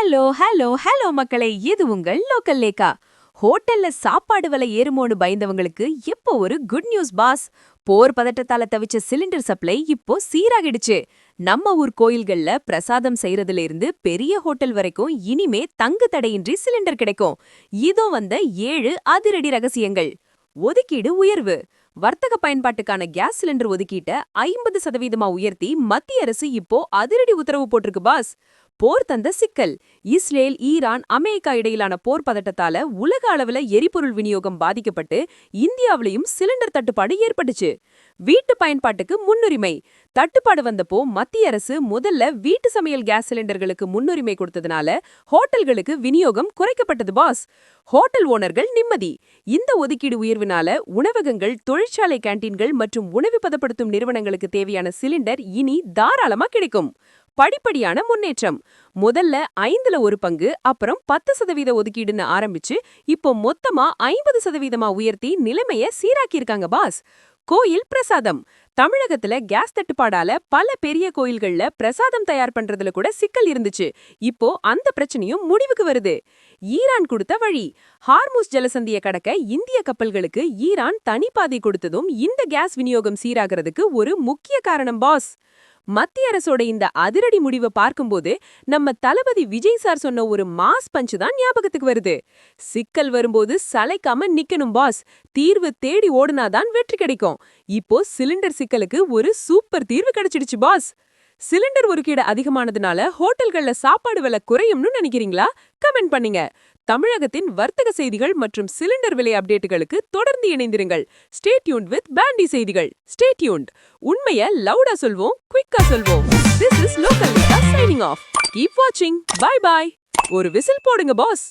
Hello hello hello மக்களே, இது உங்கள் லோக்கல் லேக்கா. ஹோட்டல்ல சாப்பாடு விலை ஏறுமோன்னு பயந்தவங்களுக்கு இப்போ ஒரு குட் நியூஸ் பாஸ். போர் பதட்டத்தால தவிச்ச சிலிண்டர் சப்ளை இப்போ சீராகிடுச்சு. நம்ம ஊர் கோயில்கள்ல பிரசாதம் செய்யறதுல இருந்து பெரிய ஹோட்டல் வரைக்கும் இனிமே தங்கு தடையின்றி சிலிண்டர் கிடைக்கும். இதோ வந்த 7 அதிரடி ரகசியங்கள். ஒதுக்கீடு உயர்வு. வர்த்தக பயன்பாட்டுக்கான கேஸ் சிலிண்டர் ஒதுக்கீட்ட 50% உயர்த்தி மத்திய அரசு இப்போ அதிரடி உத்தரவு போட்டிருக்கு பாஸ். போர் தந்த சிக்கல். இஸ்ரேல், ஈரான், அமெரிக்கா இடையிலான போர் பதட்டத்தால உலக அளவுல எரிபொருள் விநியோகம் பாதிக்கப்பட்டு இந்தியாவிலையும் சிலிண்டர் தட்டுப்பாடு ஏற்பட்டுச்சு. வீட்டு பயன்பாட்டுக்கு முன்னுரிமை. தட்டுப்பாடு வந்தப்போ மத்திய அரசு முதல்ல வீட்டு சமையல் கேஸ் சிலிண்டர்களுக்கு முன்னுரிமை கொடுத்ததுனால ஹோட்டல்களுக்கு விநியோகம் குறைக்கப்பட்டது பாஸ். ஹோட்டல் ஓனர்கள் நிம்மதி. இந்த ஒதுக்கீடு உயர்வினால உணவகங்கள், தொழிற்சாலை கேண்டீன்கள் மற்றும் உணவு பதப்படுத்தும் நிறுவனங்களுக்கு தேவையான சிலிண்டர் இனி தாராளமா கிடைக்கும். படிப்படியான முன்னேற்றம். முதல்ல 5ல ஒரு பங்கு, அப்புறம் 10% ஒதுக்கீடுன்னு ஆரம்பிச்சு இப்போ மொத்தமா 50% உயர்த்தி நிலைமைய சீராக்கியிருக்காங்க பாஸ். கோயில் பிரசாதம். தமிழகத்துல கேஸ் தட்டுப்பாடால பல பெரிய கோயில்கள்ல பிரசாதம் தயார் பண்றதுல கூட சிக்கல் இருந்துச்சு. இப்போ அந்த பிரச்சனையும் முடிவுக்கு வருது. ஈரான் கொடுத்த வழி. ஹார்முஸ் ஜலசந்திய கடக்க இந்திய கப்பல்களுக்கு ஈரான் தனிப்பாதை கொடுத்ததும் இந்த கேஸ் விநியோகம் சீராகிறதுக்கு ஒரு முக்கிய காரணம் பாஸ். மத்திய அரசோட இந்த அதிரடி முடிவை பார்க்கும்போது நம்ம தளபதி விஜய் சார் சொன்ன ஒரு மாஸ் பஞ்ச் தான் ஞாபகத்துக்கு வருது. சிக்கல் வரும்போது சளைக்காம நிக்கணும் பாஸ். தீர்வு தேடி ஓடுனாதான் வெற்றி கிடைக்கும். இப்போ சிலிண்டர் சிக்கலுக்கு ஒரு சூப்பர் தீர்வு கிடைச்சிடுச்சு பாஸ். சிலிண்டர் ஒதுக்கீடு அதிகமானதுனால ஹோட்டல்கள்ல சாப்பாடு விலை குறையும்னு நினைக்கிறீங்களா? கமெண்ட் பண்ணுங்க. தமிழகத்தின் வர்த்தக செய்திகள் மற்றும் சிலிண்டர் விலை அப்டேட்டுகளுக்கு தொடர்ந்து இணைந்திருங்கள். ஸ்டே டியூன்ட் வித் பேண்டி செய்திகள். Stay tuned. உண்மைய லவுடா சொல்வோம், குயிக்கா சொல்வோம். This is Local Nika signing off. Keep watching. Bye bye. ஒரு விசில் போடுங்க பாஸ்.